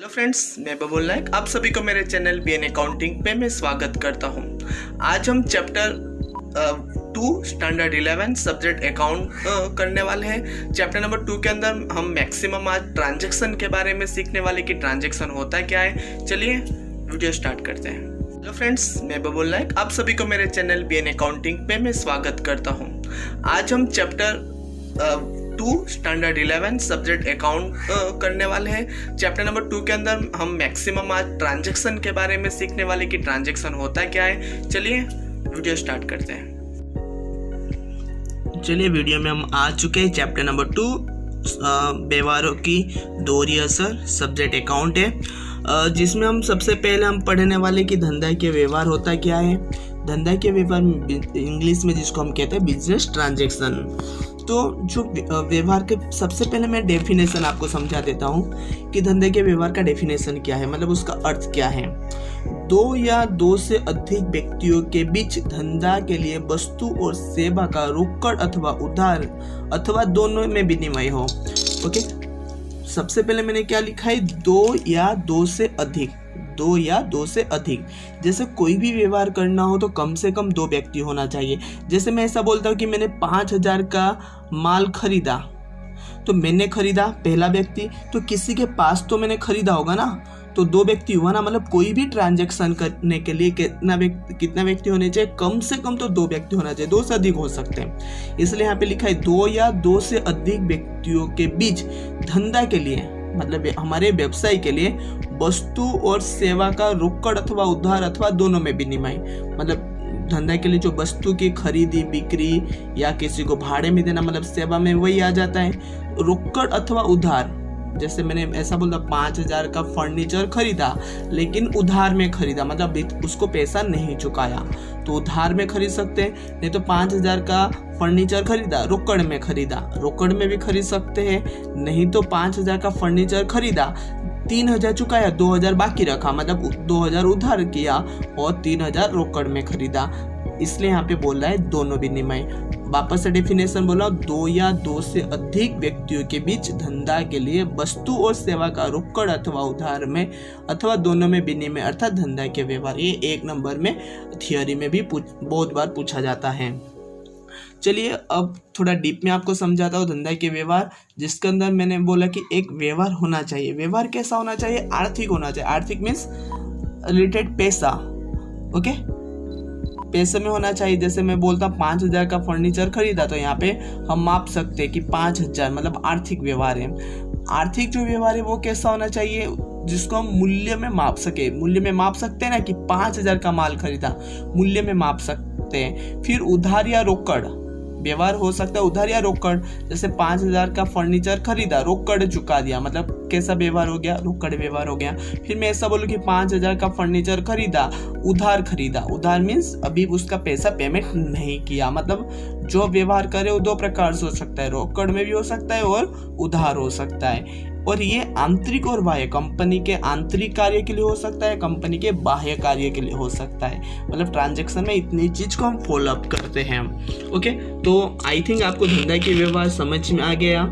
Hello friends, मैं बबुल नायक आप सभी को मेरे चैनल बीएन अकाउंटिंग पे मैं स्वागत करता हूं। आज हम चैप्टर 2 स्टैंडर्ड 11 सब्जेक्ट अकाउंट करने वाले हैं। चैप्टर नंबर 2 के अंदर हम मैक्सिमम आज ट्रांजैक्शन के बारे में सीखने वाले कि ट्रांजैक्शन होता क्या है। चलिए वीडियो स्टार्ट करते हैं। हेलो फ्रेंड्स, मैं बबुल नायक आप सभी को मेरे चैनल बीएन अकाउंटिंग पे मैं स्वागत करता हूँ। आज हम चैप्टर 2 स्टैंडर्ड 11 सब्जेक्ट अकाउंट करने वाले हैं। चैप्टर नंबर 2 के अंदर हम मैक्सिमम आज ट्रांजैक्शन के बारे में सीखने वाले कि ट्रांजैक्शन होता क्या है। चलिए वीडियो स्टार्ट करते हैं। चलिए वीडियो में हम आ चुके हैं। चैप्टर नंबर 2 व्यवहारों की दोहरी असर सब्जेक्ट अकाउंट है, जिसमें हम सबसे पहले हम पढ़ने वाले कि धंधा के व्यवहार होता क्या है। धंधा के व्यवहार इंग्लिश में जिसको हम कहते हैं बिजनेस ट्रांजैक्शन। तो जो व्यवहार के सबसे पहले मैं डेफिनेशन आपको समझा देता हूँ कि धंधे के व्यवहार का डेफिनेशन क्या है, मतलब उसका अर्थ क्या है। दो या दो से अधिक व्यक्तियों के बीच धंधा के लिए वस्तु और सेवा का रोकड़ अथवा उधार अथवा दोनों में विनिमय हो। ओके, सबसे पहले मैंने क्या लिखा है, दो या दो से अधिक। दो या दो से अधिक, जैसे कोई भी व्यवहार करना हो तो कम से कम दो व्यक्ति होना चाहिए। जैसे मैं ऐसा बोलता हूँ कि मैंने 5,000 का माल खरीदा, तो मैंने खरीदा पहला व्यक्ति, तो किसी के पास तो मैंने खरीदा होगा ना, तो दो व्यक्ति हुआ ना। मतलब कोई भी ट्रांजैक्शन करने के लिए कितना व्यक्ति होने चाहिए, कम से कम तो दो व्यक्ति होना चाहिए, दो से अधिक हो सकते हैं। इसलिए यहाँ पे लिखा है दो या दो से अधिक व्यक्तियों के बीच धंधा के लिए, मतलब हमारे व्यवसाय के लिए वस्तु और सेवा का रोकड़ अथवा उधार अथवा दोनों में विनिमय। मतलब धंधा के लिए जो वस्तु की खरीदी बिक्री या किसी को भाड़े में देना, मतलब सेवा में वही आ जाता है। रोकड़ अथवा उधार, जैसे मैंने ऐसा बोला 5,000 का फर्नीचर खरीदा लेकिन उधार में खरीदा, मतलब उसको पैसा नहीं चुकाया, तो उधार में खरीद सकते हैं। नहीं तो 5,000 का फर्नीचर खरीदा रोकड़ में खरीदा, रोकड़ में भी खरीद सकते हैं। नहीं तो 5,000 का फर्नीचर खरीदा, 3,000 चुकाया, 2,000 बाकी रखा, मतलब 2,000 उधार किया और 3,000 रोकड़ में खरीदा। इसलिए यहाँ पे बोल रहा है दोनों विनिमय। वापस से डेफिनेशन बोला, दो या दो से अधिक व्यक्तियों के बीच धंधा के लिए वस्तु और सेवा का रोकड़ अथवा उधार में अथवा दोनों में विनिमय, अर्थात धंधा के व्यवहार। ये 1 नंबर में थियोरी में भी बहुत बार पूछा जाता है। चलिए अब थोड़ा डीप में आपको समझाता हूँ धंधा के व्यवहार, जिसके अंदर मैंने बोला कि एक व्यवहार होना चाहिए। व्यवहार कैसा होना चाहिए, आर्थिक होना चाहिए। आर्थिक मीन्स रिलेटेड पैसा, ओके, पैसे में होना चाहिए। जैसे मैं बोलता 5,000 का फर्नीचर खरीदा, तो यहाँ पे हम माप सकते हैं कि 5,000 मतलब आर्थिक व्यवहार है। आर्थिक जो व्यवहार है वो कैसा होना चाहिए, जिसको हम मूल्य में माप सके। मूल्य में माप सकते हैं ना कि 5,000 का माल खरीदा, मूल्य में माप सकते हैं। फिर उधार या रोकड़ व्यवहार हो सकता है, उधार या रोकड़। जैसे 5,000 का फर्नीचर खरीदा, रोकड़ चुका दिया, मतलब कैसा व्यवहार हो गया, रोकड़ व्यवहार हो गया। फिर मैं ऐसा बोलूँ कि 5,000 का फर्नीचर खरीदा, उधार खरीदा। उधार मीन्स अभी उसका पैसा पेमेंट नहीं किया। मतलब जो व्यवहार करे वो 2 प्रकार से हो सकता है, रोकड़ में भी हो सकता है और उधार हो सकता है। और ये आंतरिक और बाह्य, कंपनी के आंतरिक कार्य के लिए हो सकता है, कंपनी के बाह्य कार्य के लिए हो सकता है। मतलब ट्रांजैक्शन में इतनी चीज को हम फॉलो अप करते हैं। ओके, तो आई थिंक आपको धंधा के व्यवहार समझ में आ गया।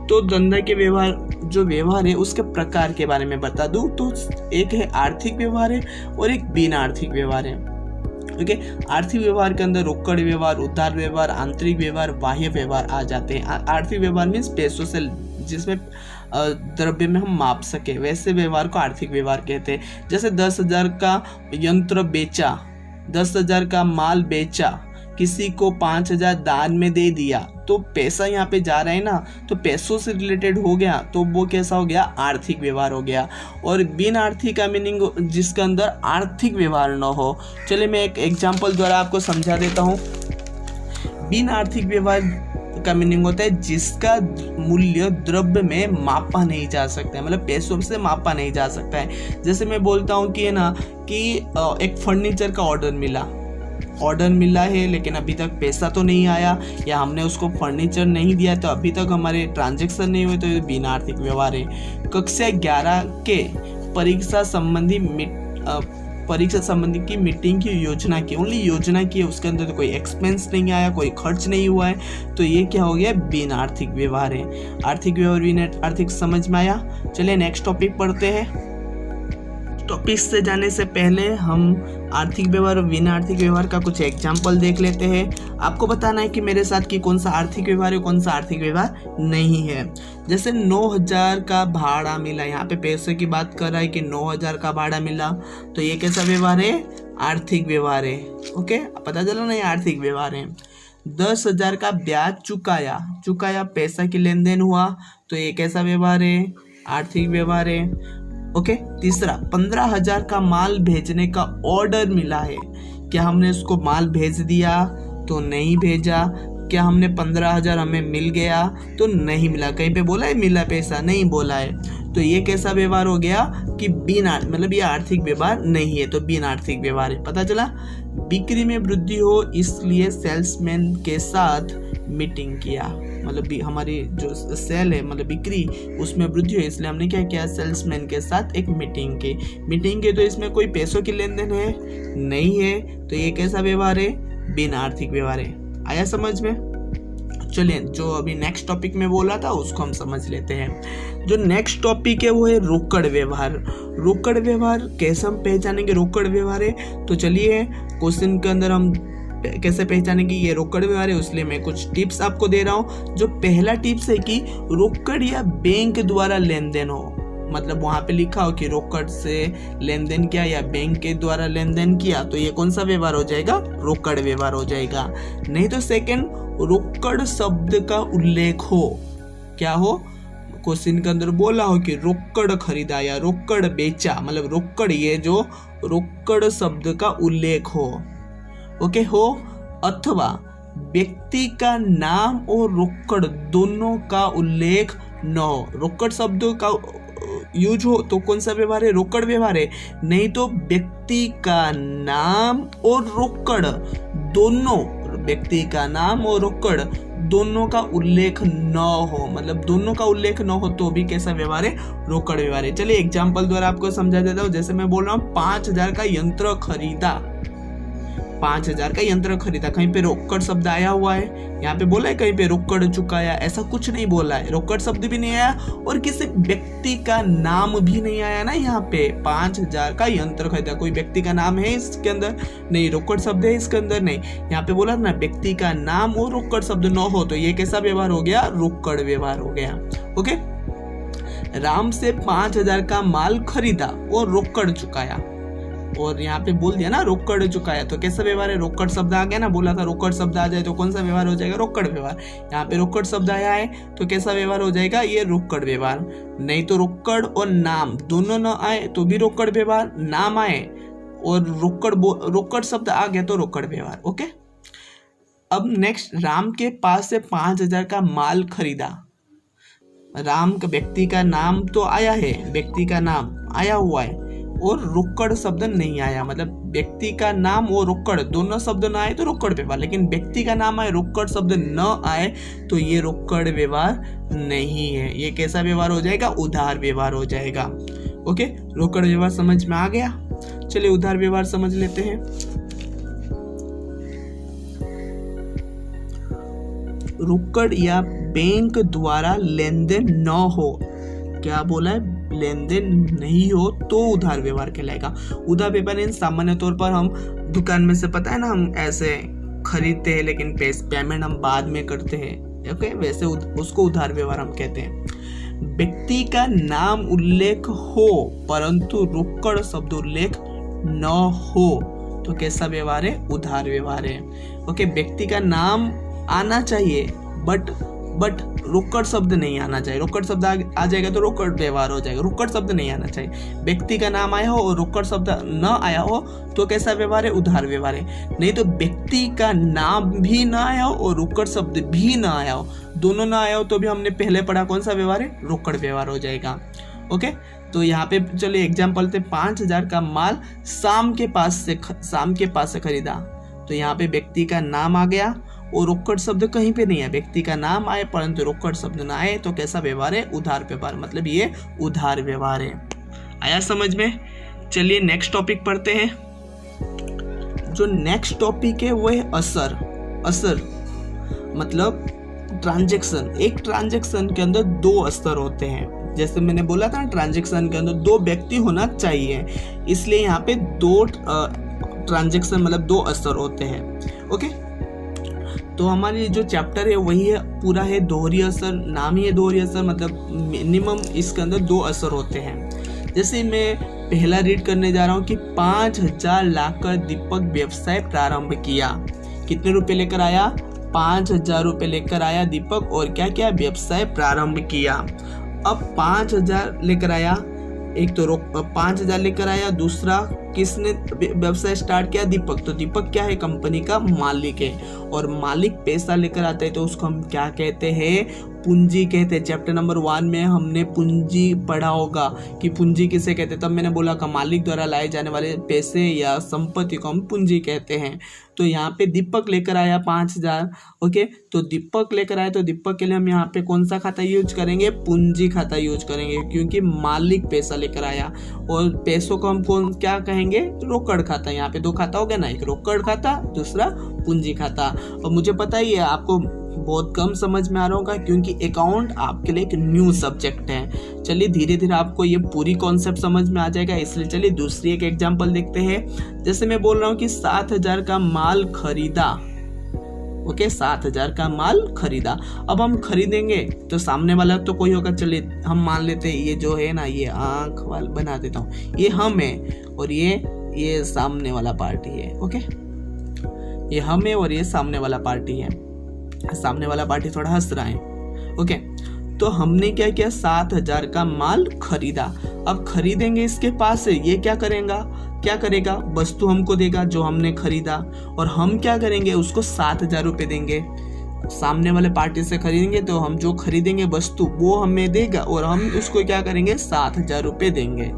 तो धंधा के व्यवहार जो व्यवहार है उसके प्रकार के बारे में बता दूं तो एक है आर्थिक व्यवहार है और एक बिना आर्थिक व्यवहार है। ओके, आर्थिक व्यवहार के अंदर रोकड़ व्यवहार, उधार व्यवहार, आंतरिक व्यवहार, बाह्य व्यवहार आ जाते हैं। आर्थिक व्यवहार मीन्स पैसों से, जिसमें द्रव्य में हम माप सके, वैसे व्यवहार को आर्थिक व्यवहार कहते हैं। जैसे 10,000 का यंत्र बेचा, 10,000 का माल बेचा, किसी को 5,000 दान में दे दिया, तो पैसा यहाँ पे जा रहा है ना, तो पैसों से रिलेटेड हो गया, तो वो कैसा हो गया, आर्थिक व्यवहार हो गया। और बिन आर्थिक का मीनिंग जिसके अंदर आर्थिक व्यवहार न हो। चलिए मैं एक एग्जाम्पल द्वारा आपको समझा देता हूँ। बिन आर्थिक व्यवहार का मीनिंग होता है जिसका मूल्य द्रव्य में मापा नहीं जा सकता है, मतलब पैसों से मापा नहीं जा सकता है। जैसे मैं बोलता हूँ कि है ना कि एक फर्नीचर का ऑर्डर मिला है लेकिन अभी तक पैसा तो नहीं आया, या हमने उसको फर्नीचर नहीं दिया तो अभी तक हमारे ट्रांजैक्शन नहीं हुए, तो ये बिना आर्थिक व्यवहार है। कक्षा 11 के परीक्षा संबंधी की मीटिंग की योजना की, ओनली योजना की है, उसके अंदर तो कोई एक्सपेंस नहीं आया, कोई खर्च नहीं हुआ है, तो ये क्या हो गया, बिन आर्थिक व्यवहार है। आर्थिक व्यवहार बिन आर्थिक समझ में आया। चलिए नेक्स्ट टॉपिक पढ़ते हैं। टॉपिक से जाने से पहले हम आर्थिक व्यवहार और बिना आर्थिक व्यवहार का कुछ एग्जाम्पल देख लेते हैं। आपको बताना है कि मेरे साथ कि कौन सा आर्थिक व्यवहार है, कौन सा आर्थिक व्यवहार नहीं है। जैसे 9,000 का भाड़ा मिला, यहाँ पे पैसे की बात कर रहा है कि 9,000 का भाड़ा मिला, तो ये कैसा व्यवहार है? आर्थिक व्यवहार है। ओके, पता चला ना, ये आर्थिक व्यवहार है। 10,000 का ब्याज चुकाया पैसा की लेन देन हुआ, तो ये कैसा व्यवहार है? आर्थिक व्यवहार है। ओके, तीसरा 15,000 का माल भेजने का ऑर्डर मिला है, क्या हमने उसको माल भेज दिया? तो नहीं भेजा। क्या हमने 15,000 हमें मिल गया? तो नहीं मिला। कहीं पे बोला है मिला पैसा? नहीं बोला है। तो ये कैसा व्यवहार हो गया कि बिना, मतलब ये आर्थिक व्यवहार नहीं है, तो बिना आर्थिक व्यवहार है। पता चला? बिक्री में वृद्धि हो इसलिए सेल्समैन के साथ मीटिंग किया, मतलब हमारी जो सेल है, मतलब बिक्री, उसमें वृद्धि हो इसलिए हमने क्या किया? सेल्समैन के साथ एक मीटिंग की। तो इसमें कोई पैसों की लेन देन है? नहीं है। तो ये कैसा व्यवहार है? बिना आर्थिक व्यवहार है। आया समझ में? चलिए, जो अभी नेक्स्ट टॉपिक में बोला था उसको हम समझ लेते हैं। जो नेक्स्ट टॉपिक है वो है रोकड़ व्यवहार। रोकड़ व्यवहार कैसे हम पहचानेंगे रोकड़ व्यवहार है? तो चलिए, क्वेश्चन के अंदर हम कैसे पहचानेंगे ये रोकड़ व्यवहार है, इसलिए मैं कुछ टिप्स आपको दे रहा हूँ। जो पहला टिप्स है कि रोकड़ या बैंक द्वारा लेन देन हो, मतलब वहां पे लिखा हो कि रोकड़ से लेन देन किया या बैंक के द्वारा लेन देन किया, तो ये कौन सा व्यवहार हो जाएगा? रोकड़ व्यवहार हो जाएगा। नहीं तो सेकंड, रोकड़ शब्द का उल्लेख हो। क्या हो? क्वेश्चन के अंदर बोला हो कि रोकड़ खरीदा या रोकड़ बेचा, मतलब रोकड़, ये जो रोकड़ शब्द का उल्लेख हो। ओके, हो। अथवा व्यक्ति का नाम और रोकड़ दोनों का उल्लेख न हो। रोकड़ शब्द का यूज हो तो कौन सा व्यवहार है? रोकड़ व्यवहार है। नहीं तो व्यक्ति का नाम और रोकड़ दोनों, व्यक्ति का नाम और रोकड़ दोनों का उल्लेख न हो, मतलब दोनों का उल्लेख न हो तो भी कैसा व्यवहार है? रोकड़ व्यवहार है। चलिए एग्जांपल द्वारा आपको समझा देता हूँ। जैसे मैं बोल रहा हूँ 5,000 का यंत्र खरीदा, 5,000 का यंत्र खरीदा, कहीं पे रोकड़ शब्द आया हुआ है? यहाँ पे बोला है कहीं पे रोकड़ चुकाया? ऐसा कुछ नहीं बोला है। रोकड़ शब्द भी नहीं आया और किसी व्यक्ति का नाम भी नहीं आया ना। यहाँ पे 5,000 का यंत्र खरीदा, कोई व्यक्ति का नाम है इसके अंदर? नहीं। रोकड़ शब्द है इसके अंदर? नहीं। यहाँ पे बोला ना व्यक्ति का नाम और रोकड़ शब्द न हो, तो ये कैसा व्यवहार हो गया? रोकड़ व्यवहार हो गया। ओके, राम से 5,000 का माल खरीदा और रोकड़ चुकाया, और यहाँ पे बोल दिया ना रोकड़ चुकाया, तो कैसा व्यवहार है? रोकड़ शब्द आ गया ना, बोला था रोकड़ शब्द आ जाए तो कौन सा व्यवहार हो जाएगा? रोकड़ व्यवहार। यहाँ पे रोकड़ शब्द आया है तो कैसा व्यवहार हो जाएगा? ये रोकड़ व्यवहार। नहीं तो रोकड़ और नाम दोनों न आए तो भी रोकड़ व्यवहार, नाम आए और रोकड़ शब्द आ गया तो रोकड़ व्यवहार। ओके, अब नेक्स्ट, राम के पास से 5,000 का माल खरीदा। राम का व्यक्ति का नाम तो आया है, व्यक्ति का नाम आया हुआ है और रोकड़ शब्द नहीं आया, मतलब व्यक्ति का नाम और रोकड़ दोनों शब्द न आए तो रोकड़ व्यवहार, लेकिन व्यक्ति का नाम आए रोकड़ शब्द न आए तो ये रोकड़ व्यवहार नहीं है। ये कैसा व्यवहार हो जाएगा? उधार व्यवहार हो जाएगा। ओके, रोकड़ व्यवहार समझ में आ गया। चलिए उधार व्यवहार समझ लेते हैं। रोकड़ या बैंक द्वारा लेन देन न हो, क्या बोला है? लेन देन नहीं हो तो उधार व्यवहार कहलाएगा। उधार व्यवहार इन सामान्य तौर पर हम दुकान में से, पता है ना, हम ऐसे खरीदते हैं लेकिन पेमेंट हम बाद में करते हैं। ओके, वैसे उसको उधार व्यवहार हम कहते हैं। व्यक्ति का नाम उल्लेख हो परंतु रोकड़ शब्द उल्लेख न हो तो कैसा व्यवहार है? उधार व्यवहार है। ओके, व्यक्ति का नाम आना चाहिए बट रोकड़ शब्द नहीं आना चाहिए। रोकड़ शब्द आ जाएगा तो रोकड़ व्यवहार हो जाएगा। रोकड़ शब्द नहीं आना चाहिए। व्यक्ति का नाम आया हो और रोकड़ शब्द न आया हो तो कैसा व्यवहार है? उधार व्यवहार है। नहीं तो व्यक्ति का नाम भी ना आया हो और रोकड़ शब्द भी ना आया हो, दोनों ना आया हो तो भी हमने पहले पढ़ा कौन सा व्यवहार है? रोकड़ व्यवहार हो जाएगा। ओके, तो यहाँ पे चलिए एग्जाम्पल थे। 5,000 का माल शाम के पास से खरीदा, तो यहाँ पे व्यक्ति का नाम आ गया और रोकड़ शब्द कहीं पे नहीं है। व्यक्ति का नाम आए परंतु रोकड़ शब्द ना आए तो कैसा व्यवहार है? उधार व्यवहार, मतलब ये उधार व्यवहार है। आया समझ में? चलिए नेक्स्ट टॉपिक पढ़ते हैं। जो नेक्स्ट टॉपिक है वो है असर मतलब ट्रांजैक्शन। एक ट्रांजैक्शन के अंदर 2 स्तर होते हैं। जैसे मैंने बोला था ट्रांजैक्शन के अंदर 2 व्यक्ति होना चाहिए, इसलिए यहाँ पे 2 ट्रांजैक्शन मतलब 2 असर होते हैं। ओके, तो हमारे जो चैप्टर है वही है पूरा है दोहरी असर। नाम ही है दोहरी असर, मतलब मिनिमम इसके अंदर 2 असर होते हैं। जैसे मैं पहला रीड करने जा रहा हूँ कि 5,000 लाकर दीपक व्यवसाय प्रारंभ किया। कितने रुपए लेकर आया? 5,000 रुपये लेकर आया दीपक, और क्या किया? व्यवसाय प्रारंभ किया। अब 5,000 लेकर आया, एक तो 5,000 लेकर आया, दूसरा किसने व्यवसाय स्टार्ट किया? दीपक। तो दीपक क्या है? कंपनी का मालिक है, और मालिक पैसा लेकर आता है तो उसको हम क्या कहते हैं? पूंजी कहते हैं। चैप्टर नंबर 1 में हमने पूंजी पढ़ा होगा कि पूंजी किसे कहते हैं, तब मैंने बोला कि मालिक द्वारा लाए जाने वाले पैसे या संपत्ति को हम पूंजी कहते हैं। तो यहाँ पे दीपक लेकर आया 5,000। ओके, तो दीपक लेकर आया तो दीपक के लिए हम यहाँ पे कौन सा खाता यूज करेंगे? पूंजी खाता यूज करेंगे, क्योंकि मालिक पैसा लेकर आया। और पैसों को हम कौन क्या कहेंगे? रोकड़ खाता। यहाँ पे 2 खाता हो गया ना, एक रोकड़ खाता, दूसरा पूंजी खाता। और मुझे पता ही है आपको बहुत कम समझ में आ रहा होगा, क्योंकि अकाउंट आपके लिए एक न्यू सब्जेक्ट है। चलिए धीरे धीरे आपको ये पूरी कॉन्सेप्ट समझ में आ जाएगा, इसलिए चलिए दूसरी एक एग्जांपल देखते हैं। जैसे मैं बोल रहा हूँ कि 7,000 का माल खरीदा। ओके, 7,000 का माल खरीदा। अब हम खरीदेंगे तो सामने वाला तो कोई होगा। चलिए हम मान लेते हैं ये जो है ना, ये आंख वाला बना देता हूँ, ये हम है और ये सामने वाला पार्टी है। ओके, ये हम है और ये सामने वाला पार्टी है। सामने वाला पार्टी थोड़ा हंस रहा है। ओके, तो हमने क्या किया? 7,000 का माल खरीदा। अब खरीदेंगे इसके पास से, ये क्या करेगा? वस्तु हमको देगा जो हमने खरीदा, और हम क्या करेंगे? उसको 7,000 रुपये देंगे। सामने वाले पार्टी से खरीदेंगे तो हम जो खरीदेंगे वस्तु वो हमें देगा, और हम उसको क्या करेंगे? 7,000 रुपये देंगे।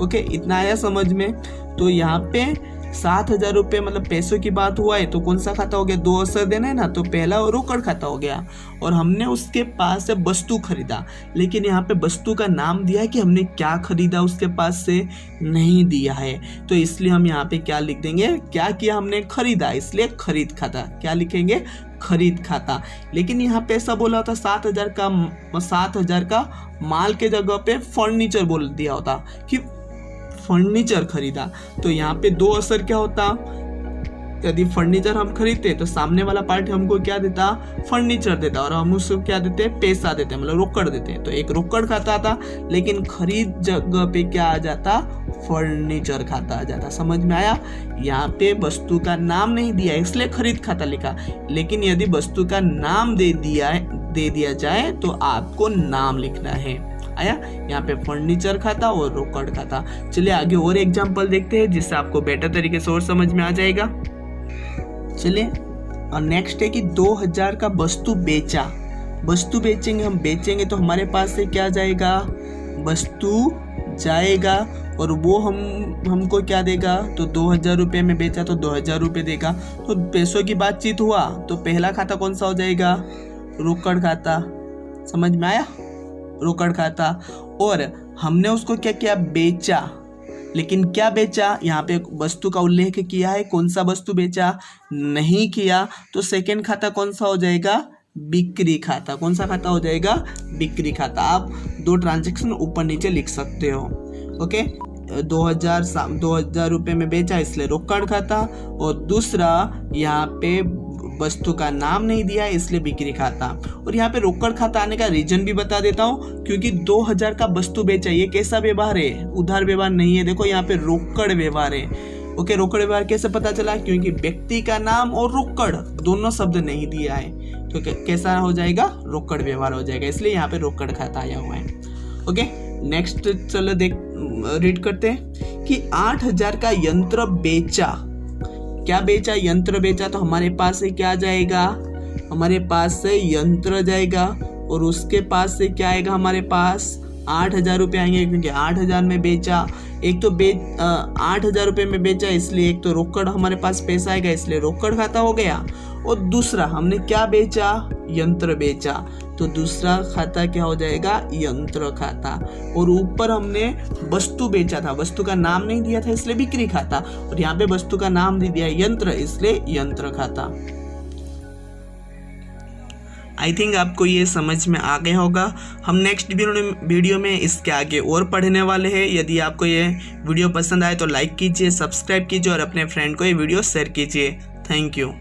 ओके, इतना आया समझ में? तो यहाँ पे 7,000 रुपये मतलब पैसों की बात हुआ है तो कौन सा खाता हो गया? 2 असर देना है ना, तो पहला रोकड़ खाता हो गया, और हमने उसके पास से वस्तु खरीदा। लेकिन यहाँ पे वस्तु का नाम दिया है कि हमने क्या खरीदा उसके पास से नहीं दिया है, तो इसलिए हम यहाँ पे क्या लिख देंगे? क्या किया? हमने खरीदा, इसलिए खरीद खाता। क्या लिखेंगे? खरीद खाता। लेकिन यहाँ पे ऐसा बोला होता 7,000 का माल के जगह पे फर्नीचर बोल दिया होता कि फर्नीचर खरीदा, तो यहाँ पे 2 असर क्या होता? यदि फर्नीचर हम खरीदते तो सामने वाला पार्टी हमको क्या देता? फर्नीचर देता, और हम उसको क्या देते? पैसा देते, मतलब रोकड़ देते। तो एक रोकड़ खाता था, लेकिन खरीद जगह पे क्या आ जाता? फर्नीचर खाता आ जाता। समझ में आया? यहाँ पे वस्तु का नाम नहीं दिया इसलिए खरीद खाता लिखा, लेकिन यदि वस्तु का नाम दे दिया जाए तो आपको नाम लिखना है। आया? यहाँ पे फर्नीचर खाता और रोकड़ खाता। चलिए आगे और एग्जांपल देखते हैं जिससे आपको बेटर तरीके से और समझ में आ जाएगा। चलिए, और नेक्स्ट है कि 2,000 का वस्तु बेचा। वस्तु बेचेंगे तो हमारे पास से क्या जाएगा? वस्तु जाएगा, और वो हमको क्या देगा? तो 2,000 रुपये में बेचा तो 2,000 रुपये देगा। तो पैसों की बातचीत हुआ तो पहला खाता कौन सा हो जाएगा? रोकड़ खाता। समझ में आया? रोकड़ खाता। और हमने उसको क्या किया? बेचा। लेकिन क्या बेचा? यहाँ पे वस्तु का उल्लेख किया है, कौन सा वस्तु बेचा नहीं किया, तो सेकंड खाता कौन सा हो जाएगा? बिक्री खाता। कौन सा खाता हो जाएगा? बिक्री खाता। आप 2 ट्रांजैक्शन ऊपर नीचे लिख सकते हो। ओके, 2,000 रुपये में बेचा इसलिए रोकड़ खाता, और दूसरा यहाँ पे वस्तु का नाम नहीं दिया इसलिए बिक्री खाता। और यहाँ पे रोकड़ खाता आने का रीजन भी बता देता हूँ, क्योंकि 2,000 का वस्तु बेचा, ये कैसा व्यवहार है? उधार व्यवहार नहीं है। देखो यहाँ पे रोकड़ व्यवहार है। ओके, रोकड़ व्यवहार कैसे पता चला? क्योंकि व्यक्ति का नाम और रोकड़ दोनों शब्द नहीं दिया है, तो कैसा हो जाएगा? रोकड़ व्यवहार हो जाएगा, इसलिए यहाँ पे रोकड़ खाता आया हुआ है। ओके, नेक्स्ट चलो रीड करते हैं कि 8,000 का यंत्र बेचा। क्या बेचा? यंत्र बेचा। तो हमारे पास से क्या जाएगा? हमारे पास से यंत्र जाएगा, और उसके पास से क्या आएगा? हमारे पास 8,000 रुपये आएंगे, क्योंकि 8,000 में बेचा। एक तो 8,000 रुपये में बेचा इसलिए एक तो रोकड़ हमारे पास पैसा आएगा, इसलिए रोकड़ खाता हो गया। और दूसरा हमने क्या बेचा? यंत्र बेचा, तो दूसरा खाता क्या हो जाएगा? यंत्र खाता। और ऊपर हमने वस्तु बेचा था, वस्तु का नाम नहीं दिया था इसलिए बिक्री खाता, और यहाँ पे वस्तु का नाम दे दिया यंत्र, इसलिए यंत्र खाता। आई थिंक आपको ये समझ में आ गया होगा। हम नेक्स्ट वीडियो में इसके आगे और पढ़ने वाले हैं। यदि आपको ये वीडियो पसंद आए तो लाइक कीजिए, सब्सक्राइब कीजिए और अपने फ्रेंड को ये वीडियो शेयर कीजिए। Thank you.